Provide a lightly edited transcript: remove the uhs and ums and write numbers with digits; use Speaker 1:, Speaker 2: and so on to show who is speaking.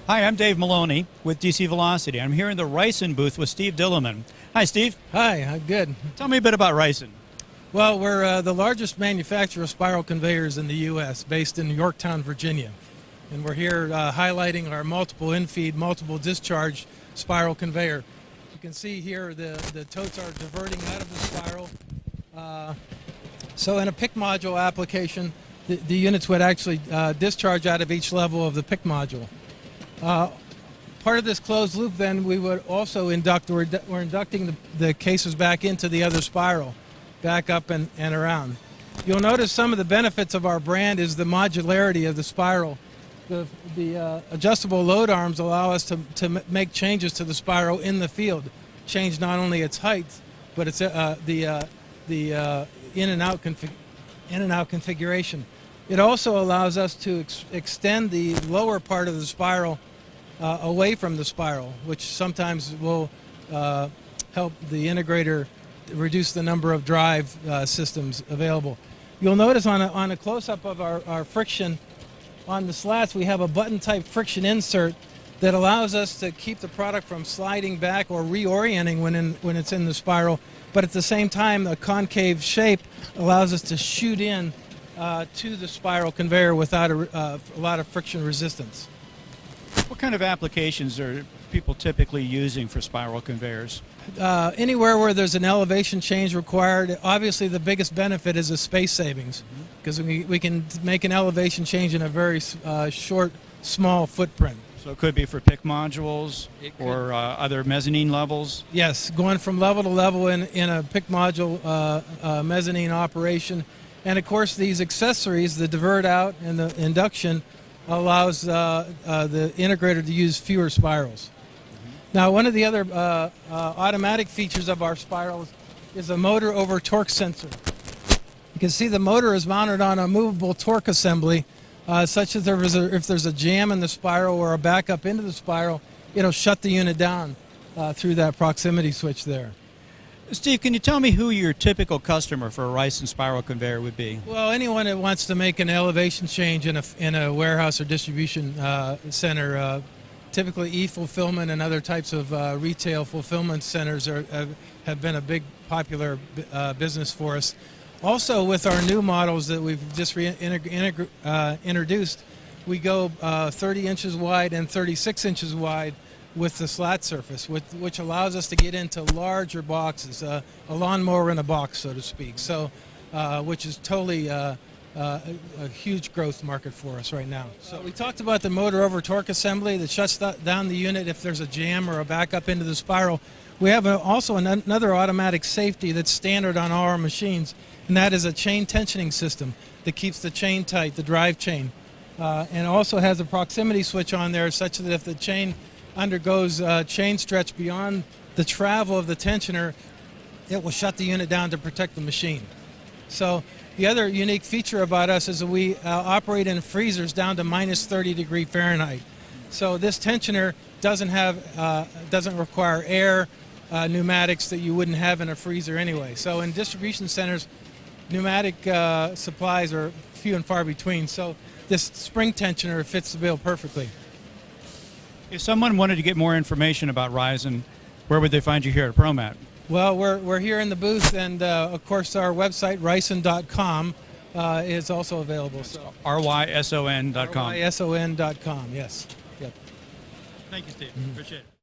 Speaker 1: Hi, I'm Dave Maloney with DC Velocity. I'm here in the Ryson booth with Steve Dillerman. Hi, Steve.
Speaker 2: Hi, good.
Speaker 1: Tell me a bit about Ryson.
Speaker 2: Well, we're the largest manufacturer of spiral conveyors in the U.S., based in Yorktown, Virginia. And we're here highlighting our multiple in-feed, multiple discharge spiral conveyor. You can see here the totes are diverting out of the spiral. So in a pick module application, the units would actually discharge out of each level of the pick module. Part of this closed loop, then, we would also induct, we're inducting the cases back into the other spiral, back up and around. You'll notice some of the benefits of our brand is the modularity of the spiral. The adjustable load arms allow us to make changes to the spiral in the field, change not only its height, but its the in and out configuration. It also allows us to extend the lower part of the spiral away from the spiral, which sometimes will help the integrator reduce the number of drive systems available. You'll notice on a close-up of our friction on the slats, we have a button-type friction insert that allows us to keep the product from sliding back or reorienting when it's in the spiral, but at the same time, the concave shape allows us to shoot in to the spiral conveyor without a lot of friction resistance.
Speaker 1: What kind of applications are people typically using for spiral conveyors?
Speaker 2: Anywhere where there's an elevation change required. Obviously, the biggest benefit is the space savings, because we can make an elevation change in a very short, small footprint.
Speaker 1: So it could be for pick modules or other mezzanine levels?
Speaker 2: Yes, going from level to level in a pick module mezzanine operation. And of course, these accessories, the divert out and the induction, allows the integrator to use fewer spirals. Now, one of the other automatic features of our spirals is a motor over torque sensor. You can see the motor is mounted on a movable torque assembly, such that if there's a jam in the spiral or a backup into the spiral, it'll shut the unit down through that proximity switch there.
Speaker 1: Steve, can you tell me who your typical customer for a Ryson spiral conveyor would be?
Speaker 2: Well, anyone that wants to make an elevation change in a warehouse or distribution center, typically e-fulfillment and other types of retail fulfillment centers have been a big popular business for us. Also, with our new models that we've just introduced, we go 30 inches wide and 36 inches wide with the slat surface, which allows us to get into larger boxes, a lawnmower in a box, so to speak. So, which is totally a huge growth market for us right now. So we talked about the motor over torque assembly that shuts down the unit if there's a jam or a backup into the spiral. We have also another automatic safety that's standard on all our machines, and that is a chain tensioning system that keeps the chain tight, the drive chain, and also has a proximity switch on there such that if the chain undergoes chain stretch beyond the travel of the tensioner, it will shut the unit down to protect the machine. So the other unique feature about us is that we operate in freezers down to minus 30 degree Fahrenheit. So this tensioner doesn't require air, pneumatics that you wouldn't have in a freezer anyway. So in distribution centers, pneumatic supplies are few and far between. So this spring tensioner fits the bill perfectly.
Speaker 1: If someone wanted to get more information about Ryson, where would they find you here at Promat?
Speaker 2: Well, we're here in the booth, and of course our website, Ryson.com, is also available. So
Speaker 1: RYSON.com.
Speaker 2: RYSON.com, yes. Yep.
Speaker 1: Thank you, Steve. Appreciate it.